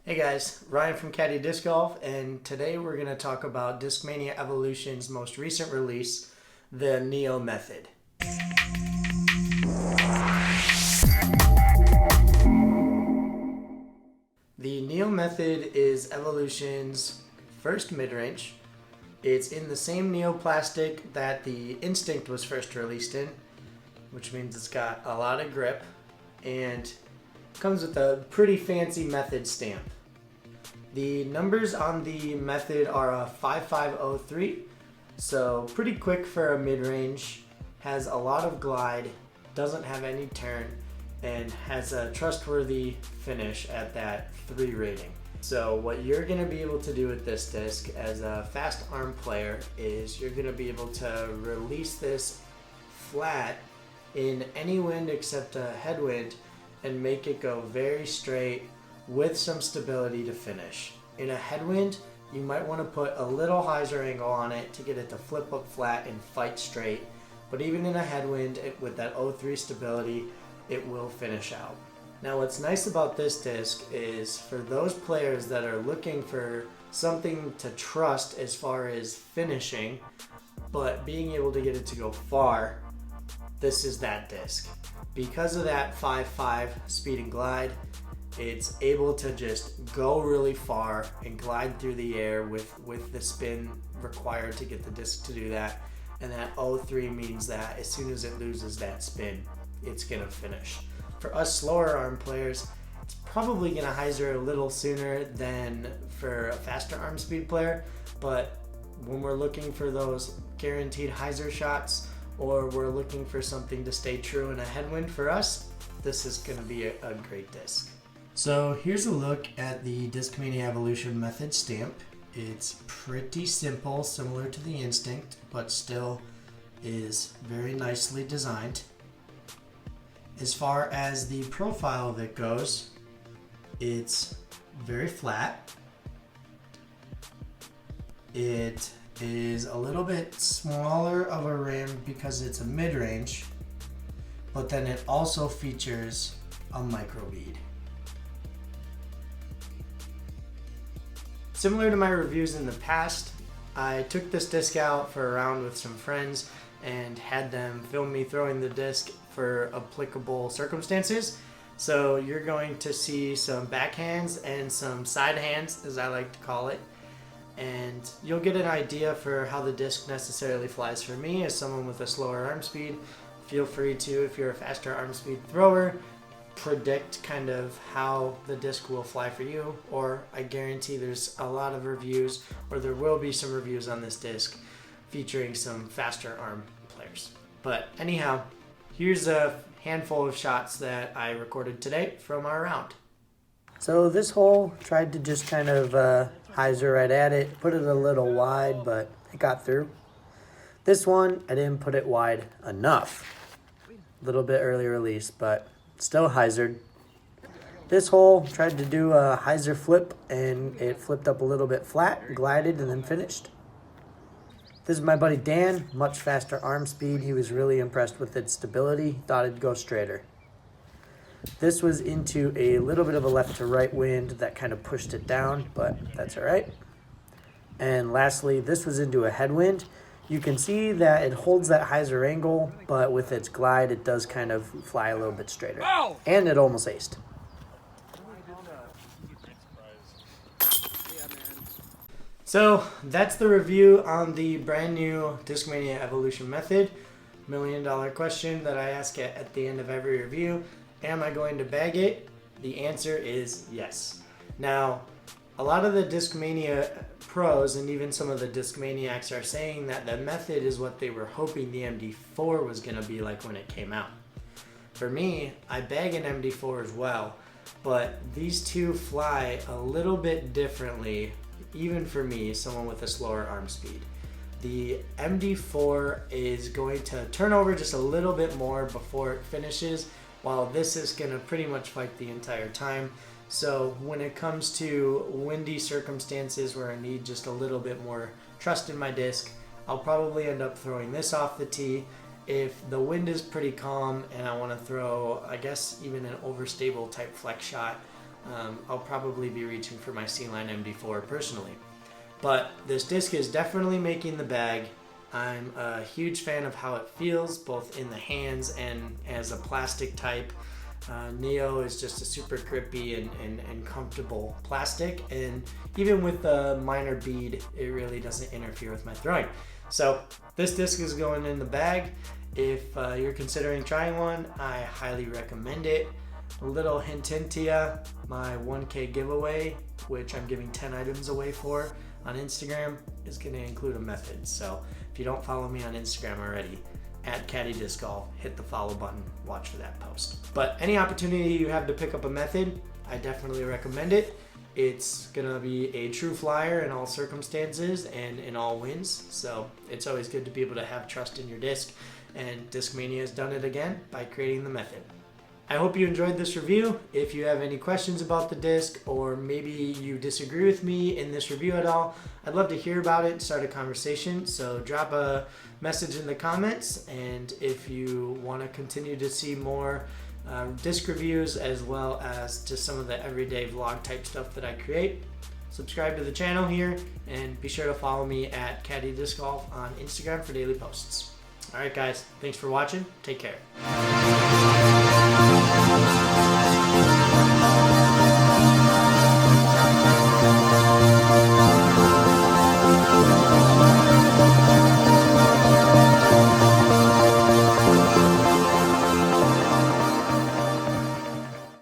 Hey guys, Ryan from Caddie Disc Golf, and today we're going to talk about Discmania Evolution's most recent release, the Neo Method. The Neo Method is Evolution's first mid-range. It's in the same neoplastic that the Instinct was first released in, which means it's got a lot of grip and comes with a pretty fancy Method stamp. The numbers on the Method are a 5503, so pretty quick for a mid-range, has a lot of glide, doesn't have any turn, and has a trustworthy finish at that 3 rating. So what you're going to be able to do with this disc as a fast arm player is you're going to be able to release this flat in any wind except a headwind and make it go very straight with some stability to finish. In a headwind, you might want to put a little hyzer angle on it to get it to flip up flat and fight straight, but even in a headwind with that 0.3 stability, it will finish out. Now what's nice about this disc is for those players that are looking for something to trust as far as finishing, but being able to get it to go far, this is that disc. Because of that 5.5 speed and glide, it's able to just go really far and glide through the air with the spin required to get the disc to do that. And that 0.3 means that as soon as it loses that spin, it's gonna finish. For us slower arm players, it's probably gonna hyzer a little sooner than for a faster arm speed player, but when we're looking for those guaranteed hyzer shots, or we're looking for something to stay true in a headwind for us, this is gonna be a great disc. So here's a look at the Discmania Evolution Method stamp. It's pretty simple, similar to the Instinct, but still is very nicely designed. As far as the profile of it goes, it's very flat. It is a little bit smaller of a rim because it's a mid-range, but then it also features a micro bead. Similar to my reviews in the past, I took this disc out for a round with some friends and had them film me throwing the disc for applicable circumstances. So you're going to see some backhands and some side hands, as I like to call it. And you'll get an idea for how the disc necessarily flies for me as someone with a slower arm speed. Feel free to, if you're a faster arm speed thrower, predict kind of how the disc will fly for you, or I guarantee there's a lot of reviews, or there will be some reviews on this disc featuring some faster arm players. But anyhow, here's a handful of shots that I recorded today from our round. So this hole, tried to just kind of hyzer right at it, put it a little wide, but it got through. This one, I didn't put it wide enough. A little bit early release, but still hyzered. This hole, tried to do a hyzer flip, and it flipped up a little bit flat, glided, and then finished. This is my buddy Dan, much faster arm speed. He was really impressed with its stability, thought it'd go straighter. This was into a little bit of a left to right wind that kind of pushed it down, but that's all right. And lastly, this was into a headwind. You can see that it holds that hyzer angle, but with its glide, it does kind of fly a little bit straighter. Ow! And it almost aced. So that's the review on the brand new Discmania Evolution Method. $1 million question that I ask at the end of every review. Am I going to bag it? The answer is yes. Now, a lot of the Discmania pros and even some of the Discmaniacs are saying that the Method is what they were hoping the MD4 was going to be like when it came out. For me, I bag an MD4 as well, but these two fly a little bit differently, even for me, someone with a slower arm speed. The MD4 is going to turn over just a little bit more before it finishes, while this is going to pretty much fight the entire time. So when it comes to windy circumstances where I need just a little bit more trust in my disc, I'll probably end up throwing this off the tee. If the wind is pretty calm and I want to throw, I guess, even an overstable type flex shot, I'll probably be reaching for my C-Line MD4 personally. But this disc is definitely making the bag. I'm a huge fan of how it feels, both in the hands and as a plastic type. Neo is just a super grippy and comfortable plastic, and even with the minor bead, it really doesn't interfere with my throwing. So this disc is going in the bag. If you're considering trying one, I highly recommend it. A little hint to you, my 1K giveaway, which I'm giving 10 items away for on Instagram, is going to include a method. So if you don't follow me on Instagram already, at Caddie Disc Golf, hit the follow button, watch for that post. But any opportunity you have to pick up a method, I definitely recommend it. It's gonna be a true flyer in all circumstances and in all winds. So it's always good to be able to have trust in your disc, and Discmania has done it again by creating the method. I hope you enjoyed this review. If you have any questions about the disc, or maybe you disagree with me in this review at all, I'd love to hear about it, start a conversation. So drop a message in the comments, and if you want to continue to see more disc reviews as well as just some of the everyday vlog type stuff that I create, subscribe to the channel here, and be sure to follow me at Caddie Disc Golf on Instagram for daily posts. Alright guys, thanks for watching. Take care.